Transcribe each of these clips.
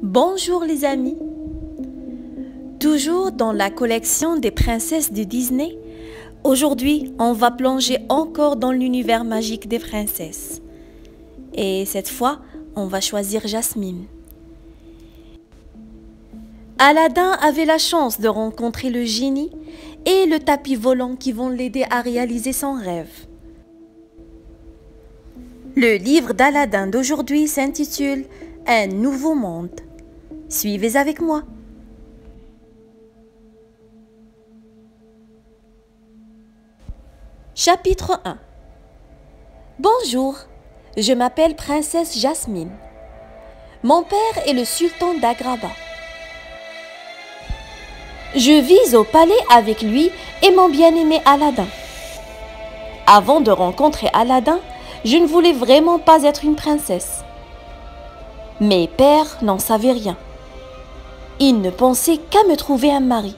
Bonjour les amis. Toujours dans la collection des princesses de Disney, aujourd'hui on va plonger encore dans l'univers magique des princesses. Et cette fois, on va choisir Jasmine. Aladdin avait la chance de rencontrer le génie et le tapis volant qui vont l'aider à réaliser son rêve. Le livre d'Aladdin d'aujourd'hui s'intitule « Un nouveau monde ». Suivez avec moi. Chapitre 1. Bonjour, je m'appelle Princesse Jasmine. Mon père est le sultan d'Agraba. Je vis au palais avec lui et mon bien-aimé Aladdin. Avant de rencontrer Aladdin, je ne voulais vraiment pas être une princesse. Mes pères n'en savaient rien. Ils ne pensaient qu'à me trouver un mari.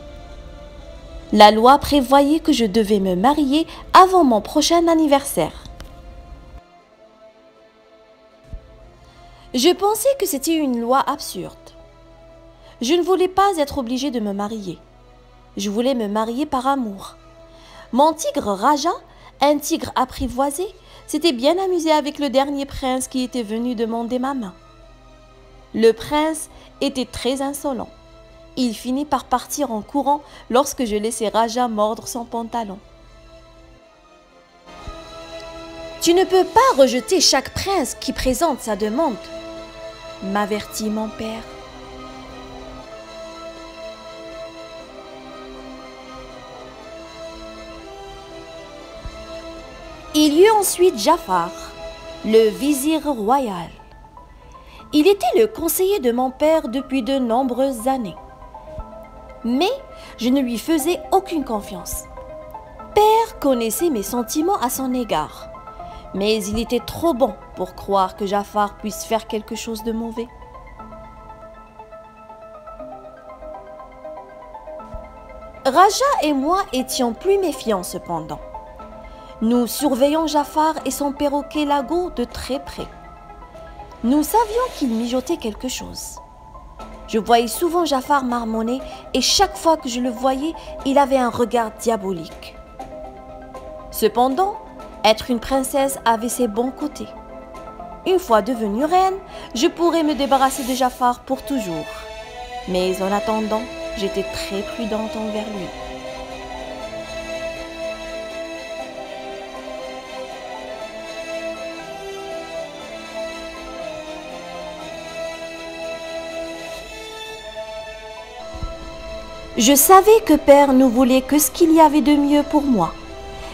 La loi prévoyait que je devais me marier avant mon prochain anniversaire. Je pensais que c'était une loi absurde. Je ne voulais pas être obligée de me marier. Je voulais me marier par amour. Mon tigre Raja, un tigre apprivoisé, s'était bien amusé avec le dernier prince qui était venu demander ma main. Le prince était très insolent. Il finit par partir en courant lorsque je laissai Raja mordre son pantalon. Tu ne peux pas rejeter chaque prince qui présente sa demande, m'avertit mon père. Il y eut ensuite Jafar, le vizir royal. Il était le conseiller de mon père depuis de nombreuses années. Mais je ne lui faisais aucune confiance. Père connaissait mes sentiments à son égard, mais il était trop bon pour croire que Jafar puisse faire quelque chose de mauvais. Raja et moi étions plus méfiants cependant. Nous surveillions Jafar et son perroquet Lago de très près. Nous savions qu'il mijotait quelque chose. Je voyais souvent Jafar marmonner et chaque fois que je le voyais, il avait un regard diabolique. Cependant, être une princesse avait ses bons côtés. Une fois devenue reine, je pourrais me débarrasser de Jafar pour toujours. Mais en attendant, j'étais très prudente envers lui. Je savais que père ne voulait que ce qu'il y avait de mieux pour moi,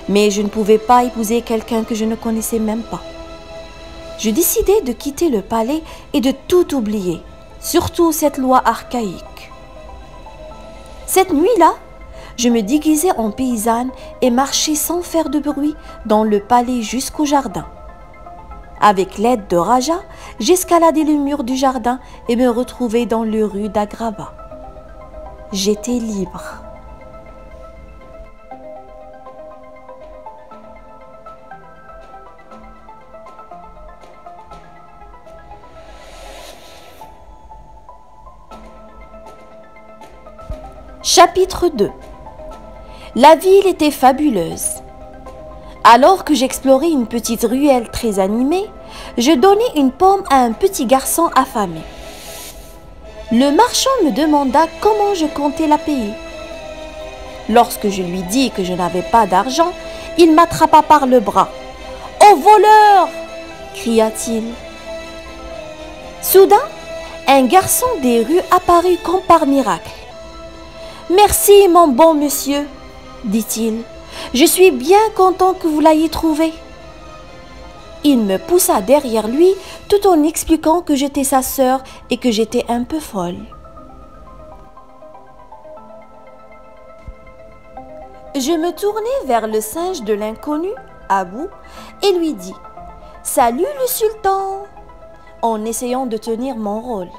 mais je ne pouvais pas épouser quelqu'un que je ne connaissais même pas. Je décidai de quitter le palais et de tout oublier, surtout cette loi archaïque. Cette nuit-là, je me déguisai en paysanne et marchai sans faire de bruit dans le palais jusqu'au jardin. Avec l'aide de Raja, j'escaladai le mur du jardin et me retrouvai dans les rues d'Agraba. J'étais libre. Chapitre 2. La ville était fabuleuse. Alors que j'explorais une petite ruelle très animée, je donnai une pomme à un petit garçon affamé. Le marchand me demanda comment je comptais la payer. Lorsque je lui dis que je n'avais pas d'argent, il m'attrapa par le bras. « Ô voleur !» cria-t-il. Soudain, un garçon des rues apparut comme par miracle. « Merci, mon bon monsieur, » dit-il. « Je suis bien content que vous l'ayez trouvé. » Il me poussa derrière lui tout en expliquant que j'étais sa sœur et que j'étais un peu folle. Je me tournai vers le singe de l'inconnu, Abou, et lui dis « Salut le sultan !» en essayant de tenir mon rôle.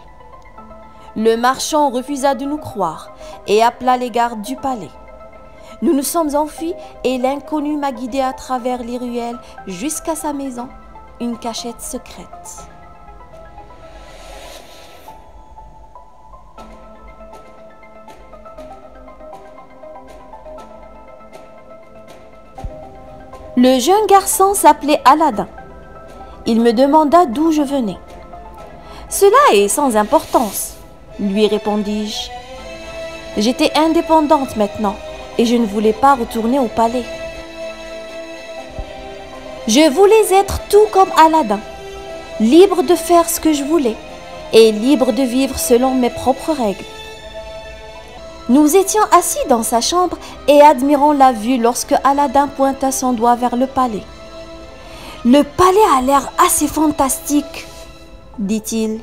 Le marchand refusa de nous croire et appela les gardes du palais. Nous nous sommes enfuis et l'inconnu m'a guidé à travers les ruelles jusqu'à sa maison, une cachette secrète. Le jeune garçon s'appelait Aladin. Il me demanda d'où je venais. Cela est sans importance, lui répondis-je. J'étais indépendante maintenant et je ne voulais pas retourner au palais. Je voulais être tout comme Aladin, libre de faire ce que je voulais et libre de vivre selon mes propres règles. Nous étions assis dans sa chambre et admirons la vue lorsque Aladin pointa son doigt vers le palais. « Le palais a l'air assez fantastique, dit-il.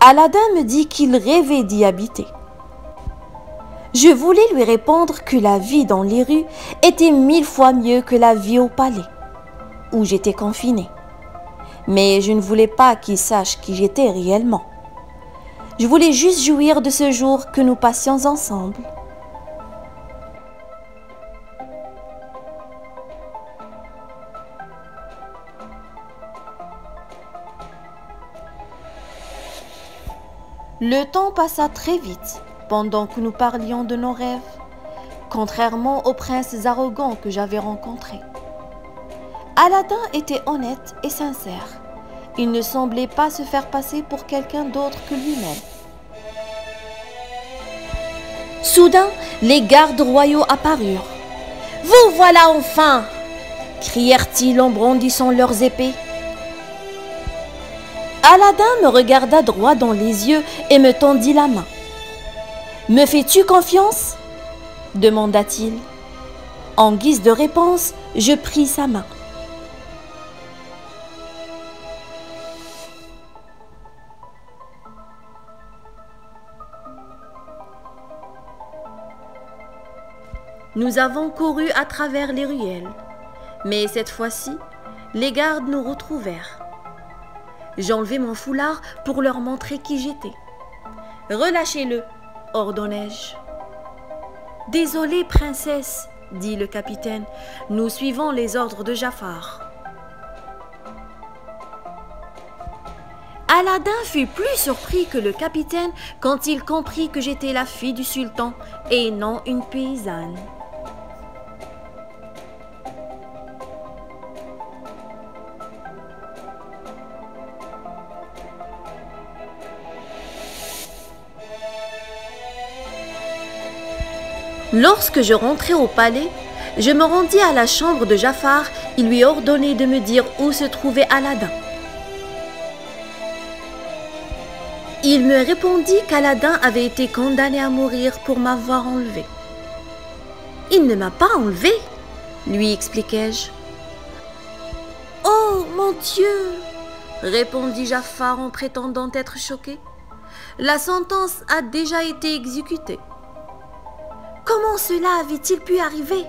Aladin me dit qu'il rêvait d'y habiter. Je voulais lui répondre que la vie dans les rues était 1000 fois mieux que la vie au palais, où j'étais confinée. Mais je ne voulais pas qu'il sache qui j'étais réellement. Je voulais juste jouir de ce jour que nous passions ensemble. Le temps passa très vite pendant que nous parlions de nos rêves, contrairement aux princes arrogants que j'avais rencontrés. Aladin était honnête et sincère. Il ne semblait pas se faire passer pour quelqu'un d'autre que lui-même. Soudain, les gardes royaux apparurent. « Vous voilà enfin !» crièrent-ils en brandissant leurs épées. Aladin me regarda droit dans les yeux et me tendit la main. « Me fais-tu confiance ?» demanda-t-il. En guise de réponse, je pris sa main. Nous avons couru à travers les ruelles, mais cette fois-ci, les gardes nous retrouvèrent. J'enlevai mon foulard pour leur montrer qui j'étais. « Relâchez-le » ordonnai-je. « Désolée, princesse, » dit le capitaine, « nous suivons les ordres de Jafar. » Aladin fut plus surpris que le capitaine quand il comprit que j'étais la fille du sultan et non une paysanne. Lorsque je rentrai au palais, je me rendis à la chambre de Jafar et lui ordonnai de me dire où se trouvait Aladin. Il me répondit qu'Aladin avait été condamné à mourir pour m'avoir enlevé. « Il ne m'a pas enlevé, » lui expliquai-je. « Oh, mon Dieu !» répondit Jafar en prétendant être choqué. « La sentence a déjà été exécutée. » Comment cela avait-il pu arriver?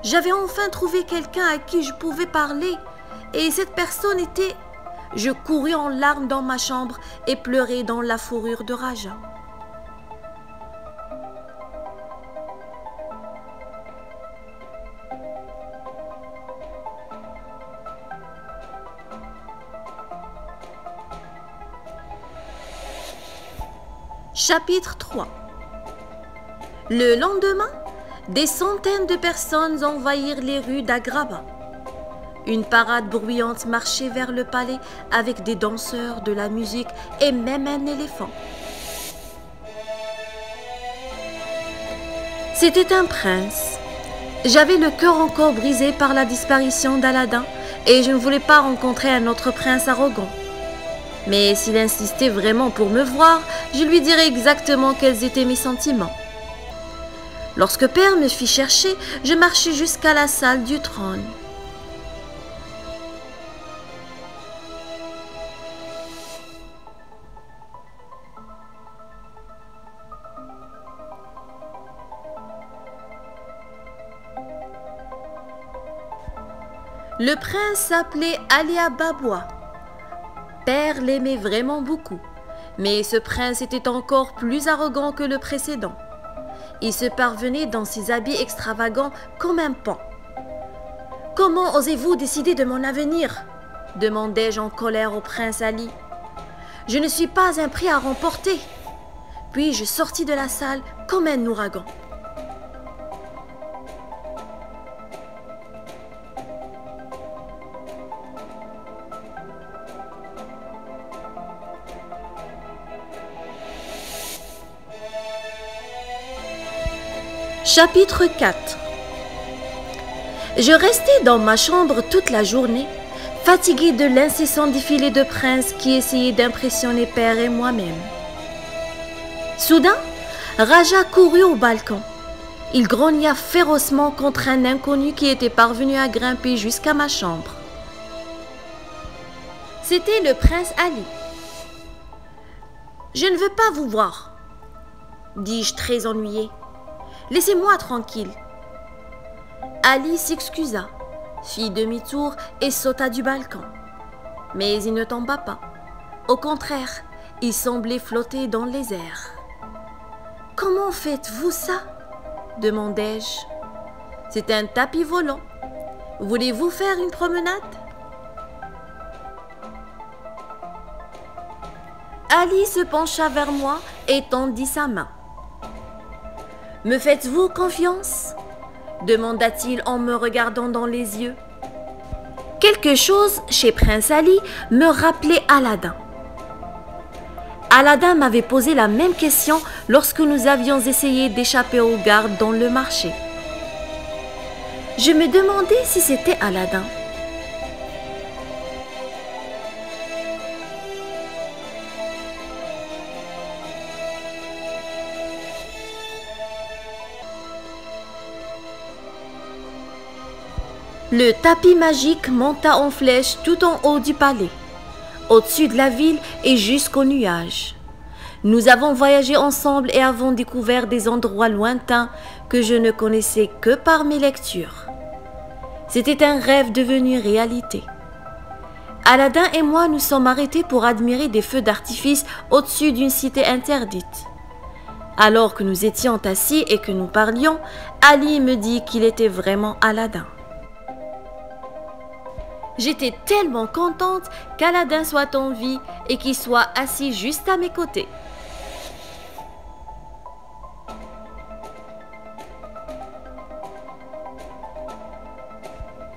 J'avais enfin trouvé quelqu'un à qui je pouvais parler, et cette personne était... Je courus en larmes dans ma chambre et pleurai dans la fourrure de Raja. Chapitre 3. Le lendemain, des centaines de personnes envahirent les rues d'Agraba. Une parade bruyante marchait vers le palais avec des danseurs, de la musique et même un éléphant. C'était un prince. J'avais le cœur encore brisé par la disparition d'Aladin et je ne voulais pas rencontrer un autre prince arrogant. Mais s'il insistait vraiment pour me voir, je lui dirais exactement quels étaient mes sentiments. Lorsque Père me fit chercher, je marchai jusqu'à la salle du trône. Le prince s'appelait Alia Baboua. Père l'aimait vraiment beaucoup, mais ce prince était encore plus arrogant que le précédent. Il se parvenait dans ses habits extravagants comme un pan. « Comment osez-vous décider de mon avenir ?» demandai-je en colère au prince Ali. « Je ne suis pas un prix à remporter. » Puis je sortis de la salle comme un ouragan. Chapitre 4. Je restais dans ma chambre toute la journée, fatiguée de l'incessant défilé de princes qui essayaient d'impressionner père et moi-même. Soudain, Raja courut au balcon. Il grogna férocement contre un inconnu qui était parvenu à grimper jusqu'à ma chambre. C'était le prince Ali. « Je ne veux pas vous voir, » dis-je très ennuyée. « Laissez-moi tranquille. » Ali s'excusa, fit demi-tour et sauta du balcon. Mais il ne tomba pas. Au contraire, il semblait flotter dans les airs. « Comment faites-vous ça ?» demandai-je. « C'est un tapis volant. Voulez-vous faire une promenade ?» Ali se pencha vers moi et tendit sa main. « Me faites-vous confiance ?» demanda-t-il en me regardant dans les yeux. Quelque chose chez Prince Ali me rappelait Aladdin. Aladdin m'avait posé la même question lorsque nous avions essayé d'échapper aux gardes dans le marché. Je me demandais si c'était Aladdin. Le tapis magique monta en flèche tout en haut du palais, au-dessus de la ville et jusqu'aux nuages. Nous avons voyagé ensemble et avons découvert des endroits lointains que je ne connaissais que par mes lectures. C'était un rêve devenu réalité. Aladdin et moi nous sommes arrêtés pour admirer des feux d'artifice au-dessus d'une cité interdite. Alors que nous étions assis et que nous parlions, Ali me dit qu'il était vraiment Aladdin. J'étais tellement contente qu'Aladdin soit en vie et qu'il soit assis juste à mes côtés.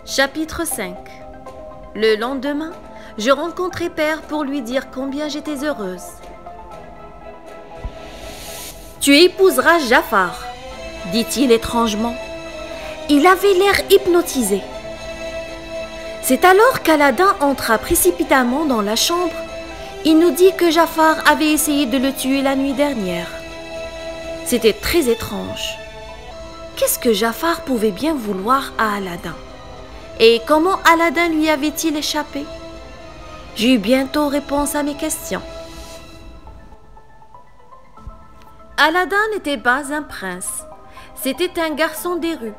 Chapitre 5. Le lendemain, je rencontrai Père pour lui dire combien j'étais heureuse. « Tu épouseras Jafar, dit-il étrangement. Il avait l'air hypnotisé. C'est alors qu'Aladdin entra précipitamment dans la chambre. Il nous dit que Jafar avait essayé de le tuer la nuit dernière. C'était très étrange. Qu'est-ce que Jafar pouvait bien vouloir à Aladdin? Et comment Aladdin lui avait-il échappé? J'ai eu bientôt réponse à mes questions. Aladdin n'était pas un prince. C'était un garçon des rues.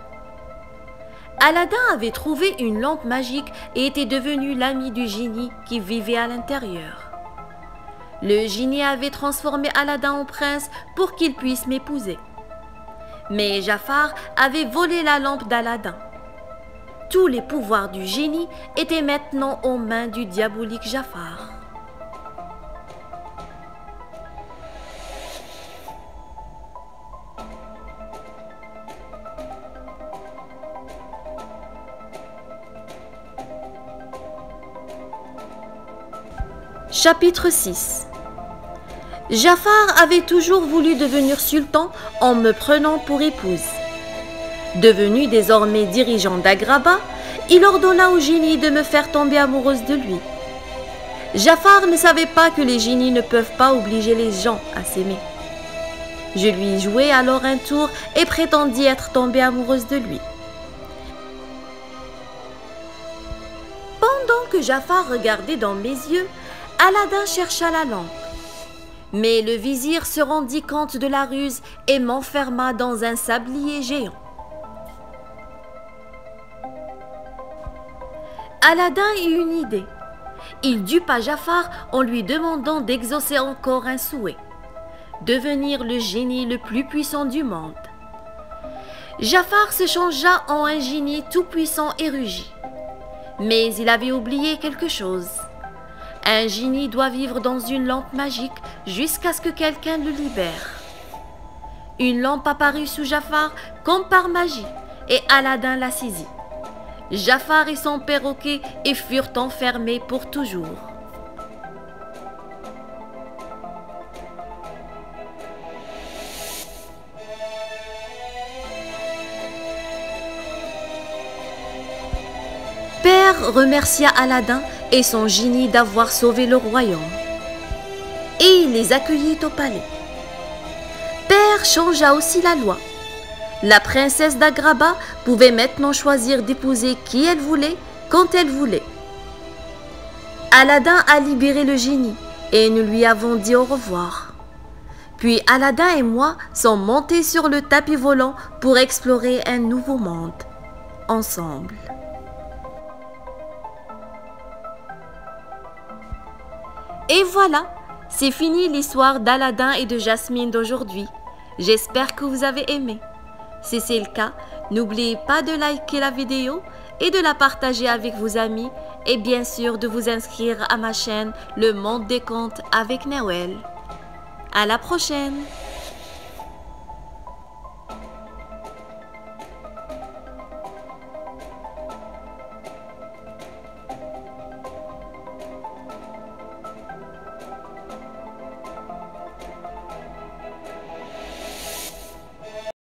Aladdin avait trouvé une lampe magique et était devenu l'ami du génie qui vivait à l'intérieur. Le génie avait transformé Aladdin en prince pour qu'il puisse m'épouser. Mais Jafar avait volé la lampe d'Aladdin. Tous les pouvoirs du génie étaient maintenant aux mains du diabolique Jafar. Chapitre 6. Jafar avait toujours voulu devenir sultan en me prenant pour épouse. Devenu désormais dirigeant d'Agraba, il ordonna au génie de me faire tomber amoureuse de lui. Jafar ne savait pas que les génies ne peuvent pas obliger les gens à s'aimer. Je lui jouai alors un tour et prétendis être tombée amoureuse de lui. Pendant que Jafar regardait dans mes yeux, Aladdin chercha la lampe. Mais le vizir se rendit compte de la ruse et m'enferma dans un sablier géant. Aladdin eut une idée. Il dupa Jafar en lui demandant d'exaucer encore un souhait: devenir le génie le plus puissant du monde. Jafar se changea en un génie tout-puissant et rugit. Mais il avait oublié quelque chose. Un génie doit vivre dans une lampe magique jusqu'à ce que quelqu'un le libère. Une lampe apparut sous Jafar comme par magie et Aladdin la saisit. Jafar et son perroquet y furent enfermés pour toujours. remercia Aladin et son génie d'avoir sauvé le royaume et les accueillit au palais. Père changea aussi la loi. La princesse d'Agraba pouvait maintenant choisir d'épouser qui elle voulait, quand elle voulait. Aladin a libéré le génie et nous lui avons dit au revoir. Puis Aladin et moi sommes montés sur le tapis volant pour explorer un nouveau monde, ensemble. Et voilà, c'est fini l'histoire d'Aladin et de Jasmine d'aujourd'hui. J'espère que vous avez aimé. Si c'est le cas, n'oubliez pas de liker la vidéo et de la partager avec vos amis et bien sûr de vous inscrire à ma chaîne Le Monde des Contes avec Nawel. À la prochaine!